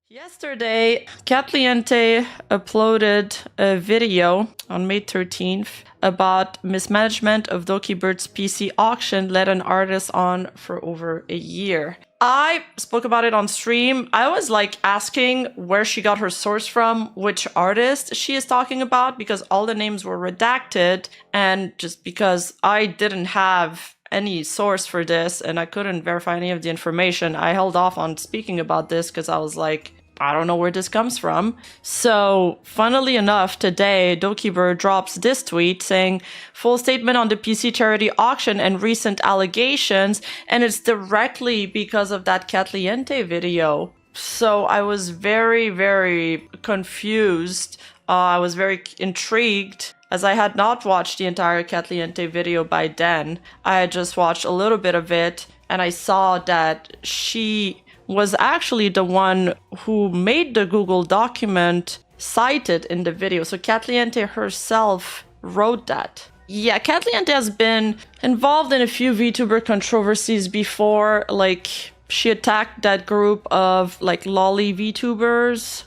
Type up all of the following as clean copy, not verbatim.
Yesterday, Catliente uploaded a video on May 13th about mismanagement of Doki Bird's PC auction led an artist on for over a year. I spoke about it on stream. I was like asking where she got her source from, which artist she is talking about, because all the names were redacted, and just because I didn't have any source for this and I couldn't verify any of the information, I held off on speaking about this because I was like, I don't know where this comes from. So, funnily enough, today, Dokibird drops this tweet saying, full statement on the PC charity auction and recent allegations, and it's directly because of that Catliente video. So, I was very, very confused. I was very intrigued, as I had not watched the entire Catliente video by then. I had just watched a little bit of it, and I saw that she was actually the one who made the Google document cited in the video. So Catliente herself wrote that. Yeah, Catliente has been involved in a few VTuber controversies before. Like, she attacked that group of like lolly VTubers.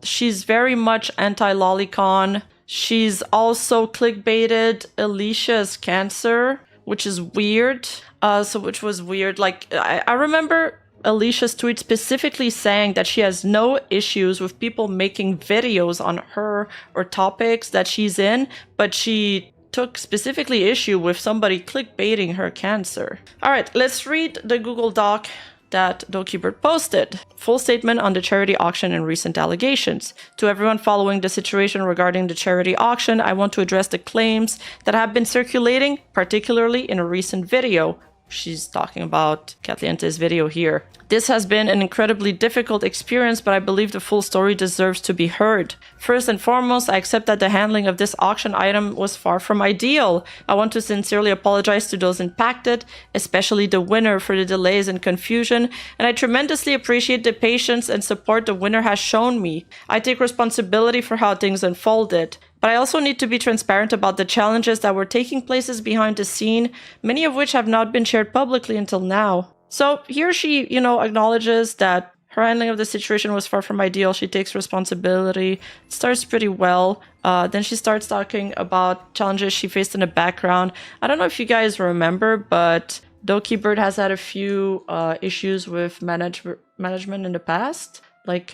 She's very much anti-lolicon. She's also clickbaited Alicia's cancer, which is weird. Which was weird. Like, I remember Alicia's tweet specifically saying that she has no issues with people making videos on her or topics that she's in, but she took specifically issue with somebody clickbaiting her cancer. All right, let's read the Google Doc that Dokibird posted. Full statement on the charity auction and recent allegations. To everyone following the situation regarding the charity auction, I want to address the claims that have been circulating, particularly in a recent video. She's talking about Catliente's video here. This has been an incredibly difficult experience, but I believe the full story deserves to be heard. First and foremost, I accept that the handling of this auction item was far from ideal. I want to sincerely apologize to those impacted, especially the winner, for the delays and confusion, and I tremendously appreciate the patience and support the winner has shown me. I take responsibility for how things unfolded. But I also need to be transparent about the challenges that were taking places behind the scene, many of which have not been shared publicly until now. So here she, acknowledges that her handling of the situation was far from ideal. She takes responsibility. It starts pretty well. Then she starts talking about challenges she faced in the background. I don't know if you guys remember, but Dokibird has had a few issues with management in the past. Like,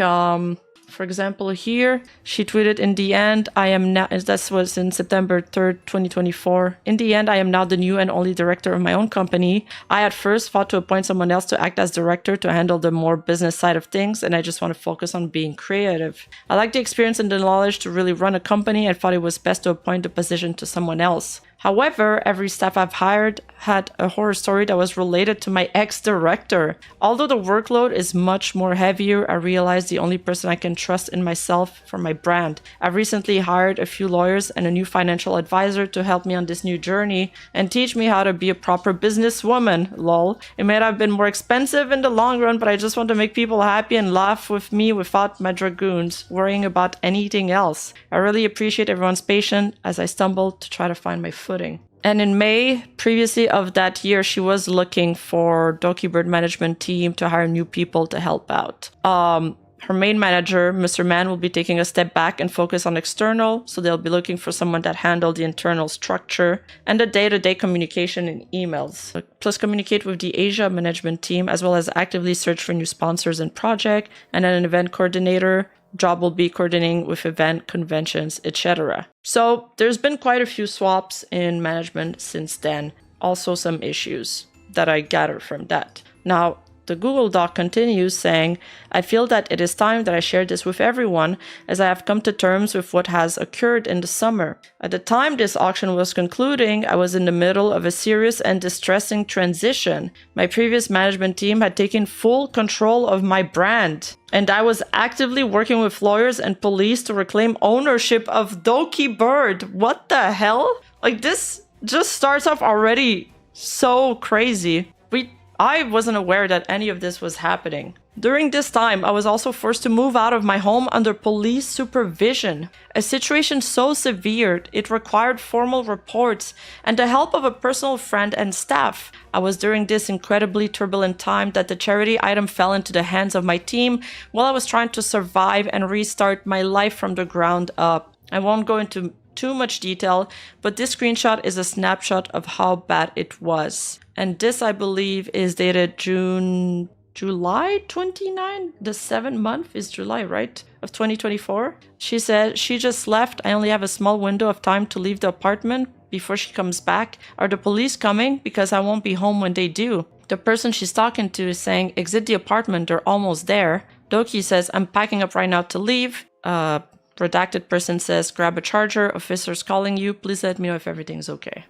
for example, here, she tweeted, in the end, I am now, this was in September 3rd, 2024. In the end, I am now the new and only director of my own company. I at first thought to appoint someone else to act as director to handle the more business side of things, and I just want to focus on being creative. I like the experience and the knowledge to really run a company. I thought it was best to appoint the position to someone else. However, every staff I've hired had a horror story that was related to my ex-director. Although the workload is much more heavier, I realized the only person I can trust in myself for my brand. I've recently hired a few lawyers and a new financial advisor to help me on this new journey and teach me how to be a proper businesswoman, lol. It may have been more expensive in the long run, but I just want to make people happy and laugh with me without my dragoons worrying about anything else. I really appreciate everyone's patience as I stumble to try to find my footing. And in May, previously of that year, she was looking for Dokibird management team to hire new people to help out. Her main manager, Mr. Man, will be taking a step back and focus on external, so they'll be looking for someone that handled the internal structure and the day-to-day communication in emails. Plus communicate with the Asia management team, as well as actively search for new sponsors and project, and then an event coordinator. Job will be coordinating with event, conventions, etc. So there's been quite a few swaps in management since then. Also some issues that I gather from that. Now, the Google Doc continues saying, I feel that it is time that I share this with everyone, as I have come to terms with what has occurred in the summer. At the time this auction was concluding, I was in the middle of a serious and distressing transition. My previous management team had taken full control of my brand, and I was actively working with lawyers and police to reclaim ownership of Dokibird. What the hell? Like, this just starts off already so crazy. I wasn't aware that any of this was happening. During this time, I was also forced to move out of my home under police supervision. A situation so severe, it required formal reports and the help of a personal friend and staff. I was during this incredibly turbulent time that the charity item fell into the hands of my team while I was trying to survive and restart my life from the ground up. I won't go into too much detail, but this screenshot is a snapshot of how bad it was. And this, I believe, is dated July 29? The 7th month is July, right? Of 2024. She said, she just left. I only have a small window of time to leave the apartment before she comes back. Are the police coming? Because I won't be home when they do. The person she's talking to is saying, exit the apartment, they're almost there. Doki says, I'm packing up right now to leave. Redacted person says, grab a charger, officer's calling you, please let me know if everything's okay.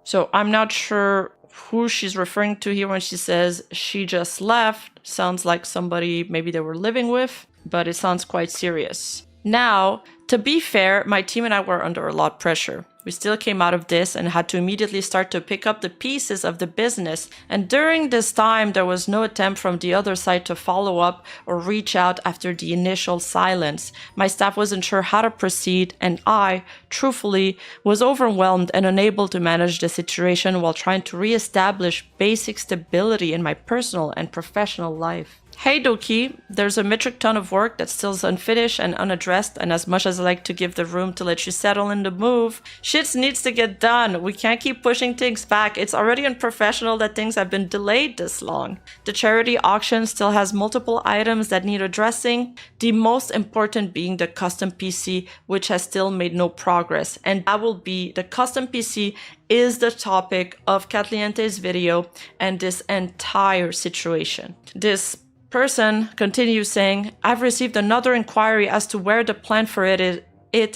So I'm not sure who she's referring to here when she says she just left. Sounds like somebody maybe they were living with, but it sounds quite serious. Now, to be fair, my team and I were under a lot of pressure. We still came out of this and had to immediately start to pick up the pieces of the business. And during this time, there was no attempt from the other side to follow up or reach out after the initial silence. My staff wasn't sure how to proceed, and I, truthfully, was overwhelmed and unable to manage the situation while trying to reestablish basic stability in my personal and professional life. Hey Doki, there's a metric ton of work that still is unfinished and unaddressed, and as much as I like to give the room to let you settle in the move, shit needs to get done. We can't keep pushing things back. It's already unprofessional that things have been delayed this long. The charity auction still has multiple items that need addressing, the most important being the custom PC, which has still made no progress, and that will be the custom PC is the topic of Catliente's video and this entire situation. This person continues saying, I've received another inquiry as to where the plan for it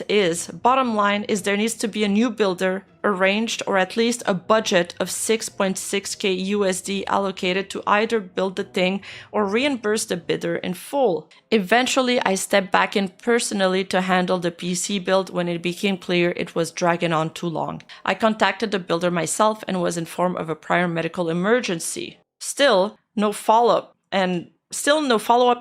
is. Bottom line is there needs to be a new builder arranged, or at least a budget of 6.6k USD allocated to either build the thing or reimburse the bidder in full. Eventually, I stepped back in personally to handle the PC build when it became clear it was dragging on too long. I contacted the builder myself and was informed of a prior medical emergency. Still no follow-up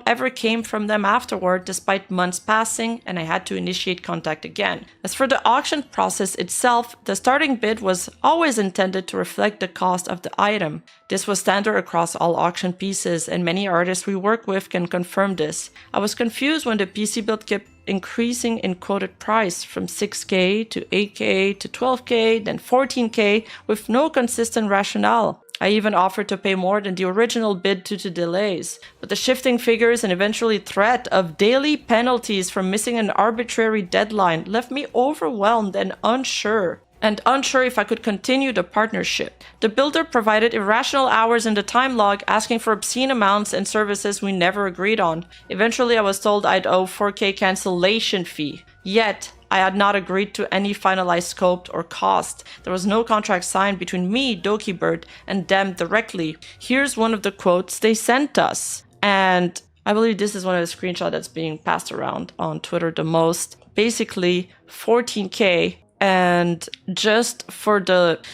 ever came from them afterward, despite months passing, and I had to initiate contact again. As for the auction process itself, the starting bid was always intended to reflect the cost of the item. This was standard across all auction pieces, and many artists we work with can confirm this. I was confused when the PC build kept increasing in quoted price from 6k to 8k to 12k, then 14k, with no consistent rationale. I even offered to pay more than the original bid due to delays, but the shifting figures and eventually threat of daily penalties for missing an arbitrary deadline left me overwhelmed and unsure if I could continue the partnership. The builder provided irrational hours in the time log, asking for obscene amounts and services we never agreed on. Eventually, I was told I'd owe 4k cancellation fee. Yet, I had not agreed to any finalized scope or cost. There was no contract signed between me, Dokibird, and them directly. Here's one of the quotes they sent us. And I believe this is one of the screenshots that's being passed around on Twitter the most. Basically, 14k. And just for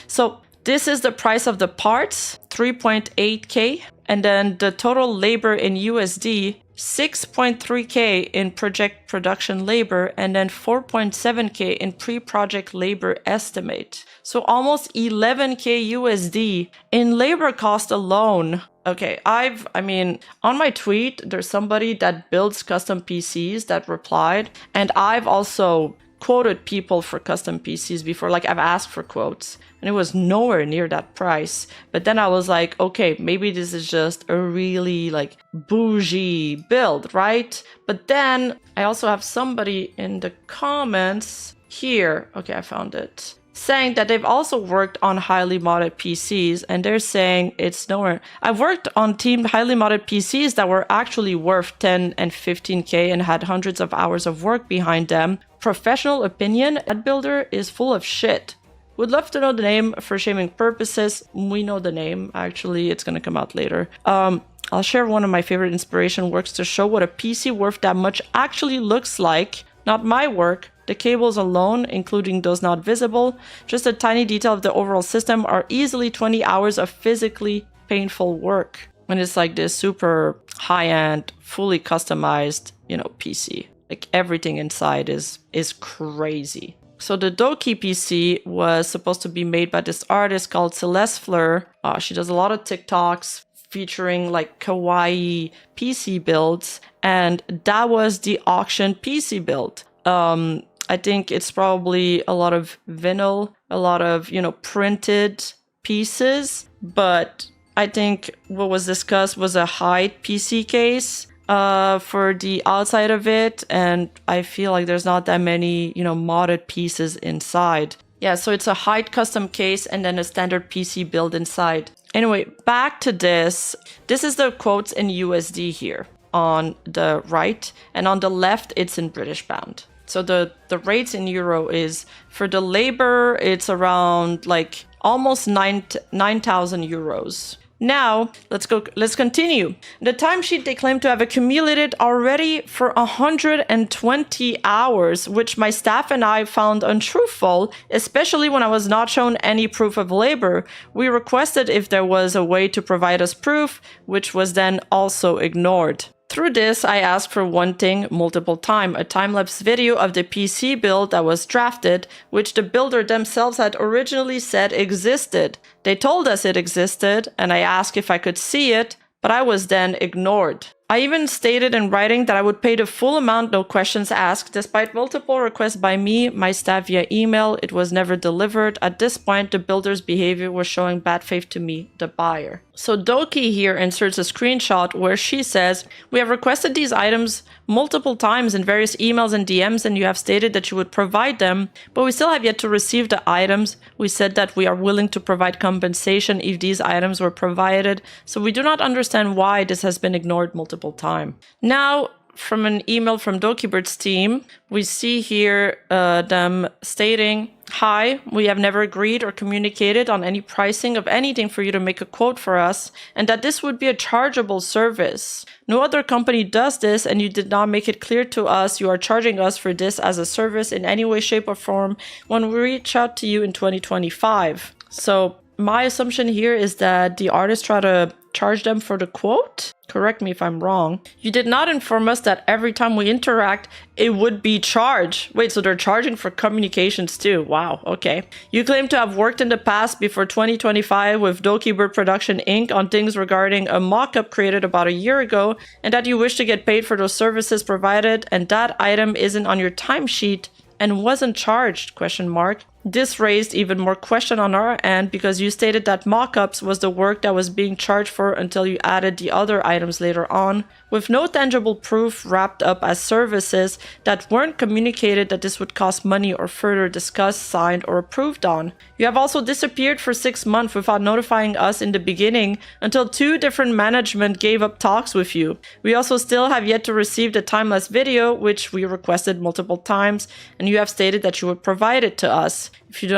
so this is the price of the parts, 3.8k. And then the total labor in USD, 6.3k in project production labor, and then 4.7k in pre-project labor estimate. So almost 11k USD in labor cost alone. Okay, I mean, on my tweet, there's somebody that builds custom PCs that replied, and I've also quoted people for custom PCs before, like I've asked for quotes, and it was nowhere near that price. But then I was like, okay, maybe this is just a really like bougie build, right? But then I also have somebody in the comments here, okay, I found it, saying that they've also worked on highly modded PCs, and they're saying it's nowhere. I've worked on teamed highly modded PCs that were actually worth 10 and 15k and had hundreds of hours of work behind them. Professional opinion, that builder is full of shit. Would love to know the name for shaming purposes. We know the name, actually, it's gonna come out later. I'll share one of my favorite inspiration works to show what a PC worth that much actually looks like. Not my work. The cables alone, including those not visible, just a tiny detail of the overall system, are easily 20 hours of physically painful work. And it's like this super high-end, fully customized, PC. Like everything inside is crazy. So the Doki PC was supposed to be made by this artist called Celeste Fleur. She does a lot of TikToks featuring like kawaii PC builds, and that was the auction PC build. I think it's probably a lot of vinyl, a lot of, printed pieces, but I think what was discussed was a hide PC case for the outside of it, and I feel like there's not that many, modded pieces inside. Yeah, so it's a hide custom case and then a standard PC build inside. Anyway, back to this. This is the quotes in USD here on the right, and on the left, it's in British pound. So the rates in euro is, for the labor, it's around like almost 9,000 euros. Now, let's continue. The timesheet they claim to have accumulated already for 120 hours, which my staff and I found untruthful, especially when I was not shown any proof of labor. We requested if there was a way to provide us proof, which was then also ignored. Through this, I asked for one thing multiple times, a time-lapse video of the PC build that was drafted, which the builder themselves had originally said existed. They told us it existed, and I asked if I could see it, but I was then ignored. I even stated in writing that I would pay the full amount, no questions asked. Despite multiple requests by me, my staff via email, it was never delivered. At this point, the builder's behavior was showing bad faith to me, the buyer. So Doki here inserts a screenshot where she says, "We have requested these items multiple times in various emails and DMs, and you have stated that you would provide them, but we still have yet to receive the items. We said that we are willing to provide compensation if these items were provided, so we do not understand why this has been ignored multiple times." Now, from an email from Dokibird's team, we see here them stating, "Hi, we have never agreed or communicated on any pricing of anything for you to make a quote for us, and that this would be a chargeable service. No other company does this, and you did not make it clear to us you are charging us for this as a service in any way, shape, or form when we reach out to you in 2025. So my assumption here is that the artist tried to charge them for the quote. Correct me if I'm wrong. You did not inform us that every time we interact, it would be charged. Wait, so they're charging for communications too. Wow, okay. You claim to have worked in the past before 2025 with Doki Bird Production Inc. on things regarding a mock-up created about a year ago, and that you wish to get paid for those services provided, and that item isn't on your timesheet and wasn't charged, question mark. This raised even more question on our end because you stated that mock-ups was the work that was being charged for until you added the other items later on, with no tangible proof wrapped up as services that weren't communicated that this would cost money or further discussed, signed, or approved on. You have also disappeared for 6 months without notifying us in the beginning until 2 different management gave up talks with you. We also still have yet to receive the timeless video, which we requested multiple times, and you have stated that you would provide it to us. If you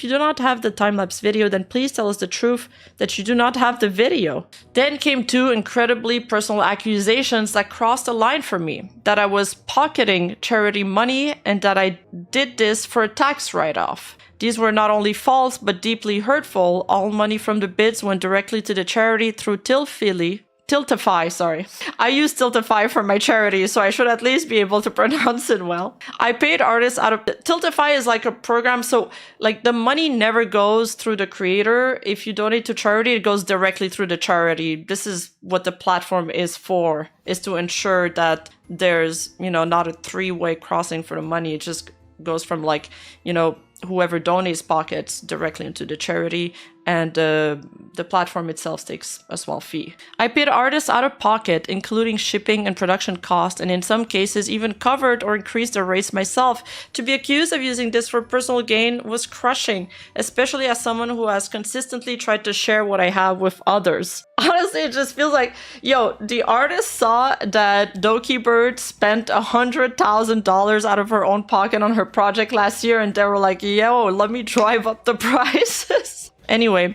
do not have the time-lapse video, then please tell us the truth that you do not have the video." Then came 2 incredibly personal accusations that crossed the line for me. That I was pocketing charity money and that I did this for a tax write-off. These were not only false, but deeply hurtful. All money from the bids went directly to the charity through Tiltify, sorry. I use Tiltify for my charity, so I should at least be able to pronounce it well. I paid artists out of... Tiltify is like a program, so like the money never goes through the creator. If you donate to charity, it goes directly through the charity. This is what the platform is for, is to ensure that there's, not a 3-way crossing for the money. It just goes from like, whoever donates pockets directly into the charity, and the platform itself takes a small fee. I paid artists out of pocket, including shipping and production costs, and in some cases even covered or increased the rates myself. To be accused of using this for personal gain was crushing, especially as someone who has consistently tried to share what I have with others. Honestly, it just feels like, the artist saw that Doki Bird spent $100,000 out of her own pocket on her project last year, and they were like, let me drive up the prices. Anyway,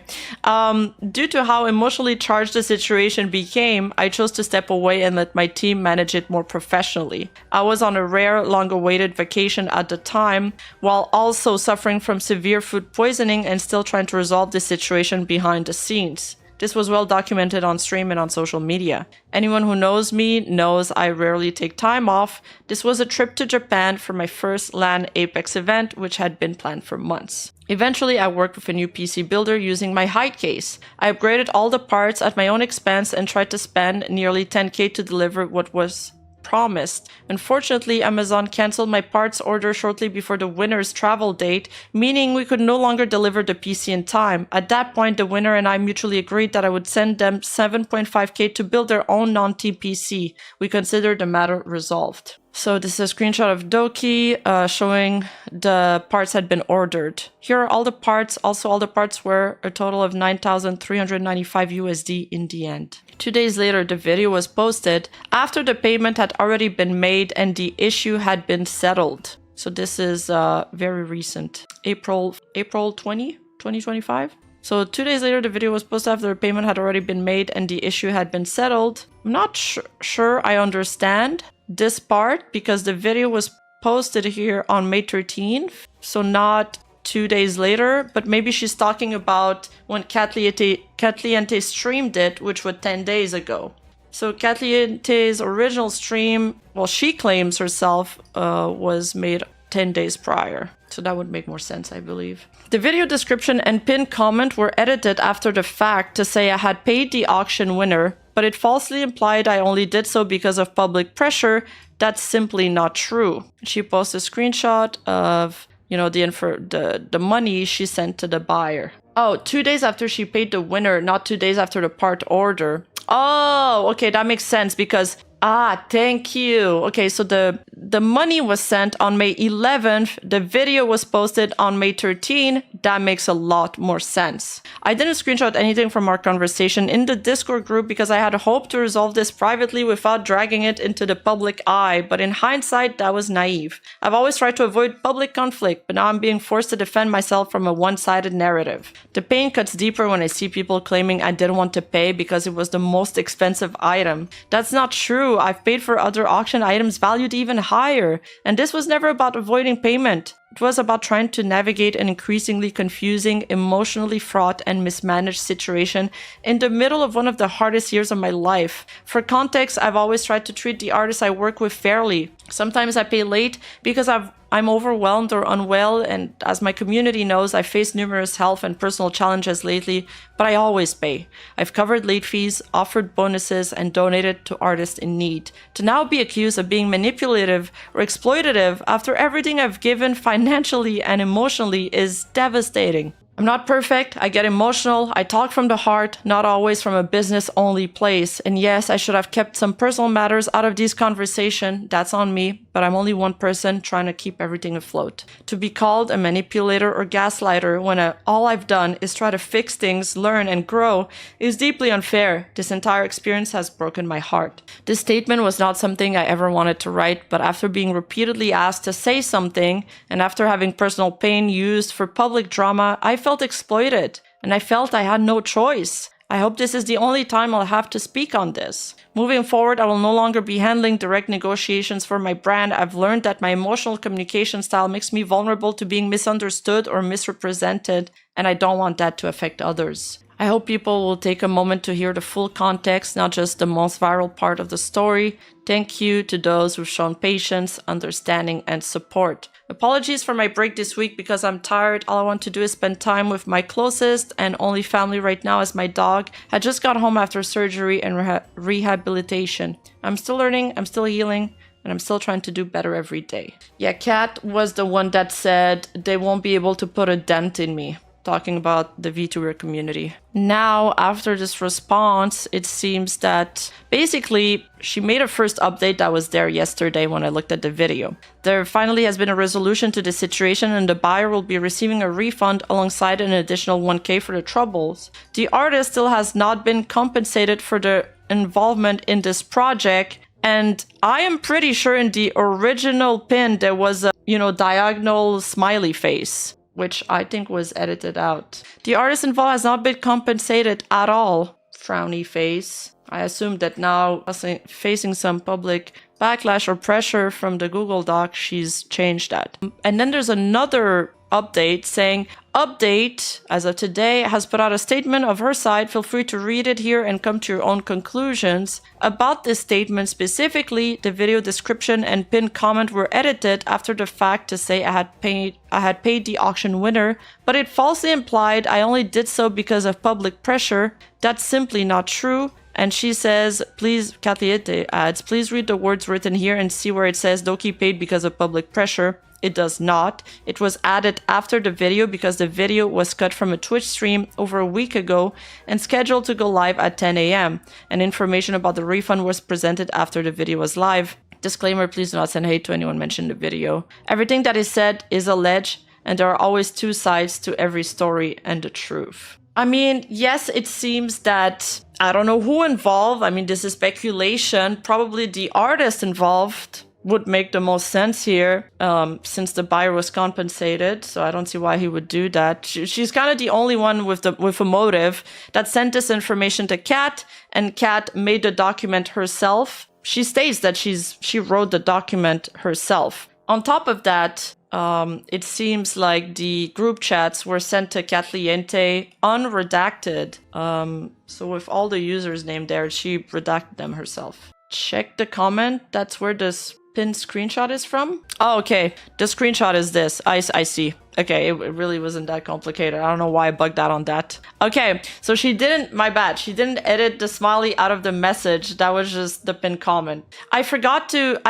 due to how emotionally charged the situation became, I chose to step away and let my team manage it more professionally. I was on a rare, long-awaited vacation at the time, while also suffering from severe food poisoning and still trying to resolve the situation behind the scenes. This was well documented on stream and on social media. Anyone who knows me knows I rarely take time off. This was a trip to Japan for my first LAN Apex event, which had been planned for months. Eventually, I worked with a new PC builder using my hide case. I upgraded all the parts at my own expense and tried to spend nearly 10k to deliver what was promised. Unfortunately, Amazon canceled my parts order shortly before the winner's travel date, meaning we could no longer deliver the PC in time. At that point, the winner and I mutually agreed that I would send them 7.5k to build their own non-team PC. We considered the matter resolved. So this is a screenshot of Doki showing the parts had been ordered. Here are all the parts. Also, all the parts were a total of 9,395 USD in the end. 2 days later, the video was posted after the payment had already been made and the issue had been settled. So this is very recent. April 20, 2025. So 2 days later, the video was posted after the payment had already been made and the issue had been settled. I'm not sure I understand this part because the video was posted here on May 13th, so not 2 days later, but maybe she's talking about when Catliente streamed it, which was 10 days ago. So Catliente's original stream, well, she claims herself was made 10 days prior. So that would make more sense, I believe. The video description and pinned comment were edited after the fact to say I had paid the auction winner, but it falsely implied I only did so because of public pressure. That's simply not true. She posted a screenshot of, you know, the money she sent to the buyer. Oh, 2 days after she paid the winner, not 2 days after the part order. Oh, okay, that makes sense because thank you. Okay, so the money was sent on May 11th. The video was posted on May 13th. That makes a lot more sense. I didn't screenshot anything from our conversation in the Discord group because I had hoped to resolve this privately without dragging it into the public eye, but in hindsight, that was naive. I've always tried to avoid public conflict, but now I'm being forced to defend myself from a one-sided narrative. The pain cuts deeper when I see people claiming I didn't want to pay because it was the most expensive item. That's not true. I've paid for other auction items valued even higher, and this was never about avoiding payment. It was about trying to navigate an increasingly confusing, emotionally fraught, and mismanaged situation in the middle of one of the hardest years of my life. For context, I've always tried to treat the artists I work with fairly. Sometimes I pay late because I'm overwhelmed or unwell, and as my community knows, I've faced numerous health and personal challenges lately, but I always pay. I've covered late fees, offered bonuses, and donated to artists in need. To now be accused of being manipulative or exploitative after everything I've given financially and emotionally is devastating. I'm not perfect, I get emotional, I talk from the heart, not always from a business-only place. And yes, I should have kept some personal matters out of these conversations, that's on me, but I'm only one person trying to keep everything afloat. To be called a manipulator or gaslighter when all I've done is try to fix things, learn, and grow is deeply unfair. This entire experience has broken my heart. This statement was not something I ever wanted to write, but after being repeatedly asked to say something, and after having personal pain used for public drama, I felt exploited, and I felt I had no choice. I hope this is the only time I'll have to speak on this. Moving forward, I will no longer be handling direct negotiations for my brand. I've learned that my emotional communication style makes me vulnerable to being misunderstood or misrepresented, and I don't want that to affect others. I hope people will take a moment to hear the full context, not just the most viral part of the story. Thank you to those who've shown patience, understanding, and support. Apologies for my break this week because I'm tired. All I want to do is spend time with my closest and only family right now is my dog. I just got home after surgery and rehabilitation. I'm still learning, I'm still healing, and I'm still trying to do better every day. Yeah, Kat was the one that said they won't be able to put a dent in me, talking about the Vtuber community. Now, after this response, it seems that basically she made a first update that was there yesterday when I looked at the video. There finally has been a resolution to the situation and the buyer will be receiving a refund alongside an additional 1k for the troubles. The artist still has not been compensated for the involvement in this project, and I am pretty sure in the original pin there was a, diagonal smiley face, which I think was edited out. The artist involved has not been compensated at all. Frowny face. I assume that now, facing some public backlash or pressure from the Google Doc, she's changed that. And then there's another update saying, "Update, as of today, has put out a statement of her side. Feel free to read it here and come to your own conclusions. About this statement specifically, the video description and pinned comment were edited after the fact to say I had paid the auction winner, but it falsely implied I only did so because of public pressure. That's simply not true." And she says, please, Katliete adds, "Please read the words written here and see where it says Doki paid because of public pressure." It does not. It was added after the video because the video was cut from a Twitch stream over a week ago and scheduled to go live at 10 a.m. And information about the refund was presented after the video was live. Disclaimer, please do not send hate to anyone mentioned in the video. Everything that is said is alleged, and there are always two sides to every story and the truth. I mean, yes, it seems that, I don't know who involved. I mean, this is speculation. Probably the artist involved would make the most sense here, since the buyer was compensated. So I don't see why he would do that. She's kind of the only one with a motive that sent this information to Kat, and Kat made the document herself. She states that she wrote the document herself. On top of that, it seems like the group chats were sent to Katliente unredacted. So with all the users named there, she redacted them herself. Check the comment. That's where this pinned screenshot is from. Oh, okay. The screenshot is this. I see. Okay, it really wasn't that complicated. I don't know why I bugged out on that. Okay, so she didn't, my bad, she didn't edit the smiley out of the message. That was just the pinned comment. I forgot to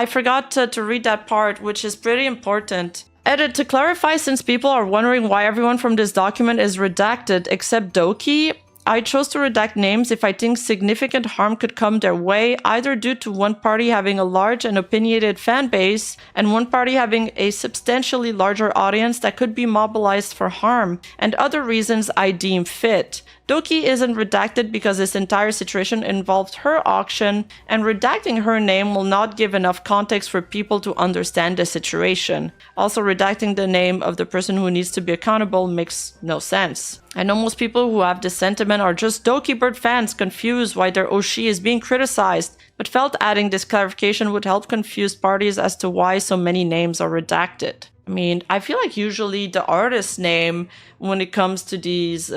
read that part, which is pretty important. Edit, to clarify, since people are wondering why everyone from this document is redacted except Doki, I chose to redact names if I think significant harm could come their way, either due to one party having a large and opinionated fan base and one party having a substantially larger audience that could be mobilized for harm, and other reasons I deem fit. Doki isn't redacted because this entire situation involved her auction, and redacting her name will not give enough context for people to understand the situation. Also, redacting the name of the person who needs to be accountable makes no sense. I know most people who have this sentiment are just Dokibird fans confused why their Oshi is being criticized, but felt adding this clarification would help confused parties as to why so many names are redacted. I mean, I feel like usually the artist's name, when it comes to these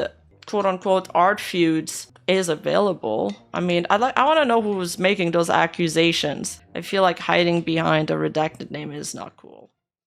quote-unquote art feuds, is available. I mean, I want to know who's making those accusations. I feel like hiding behind a redacted name is not cool.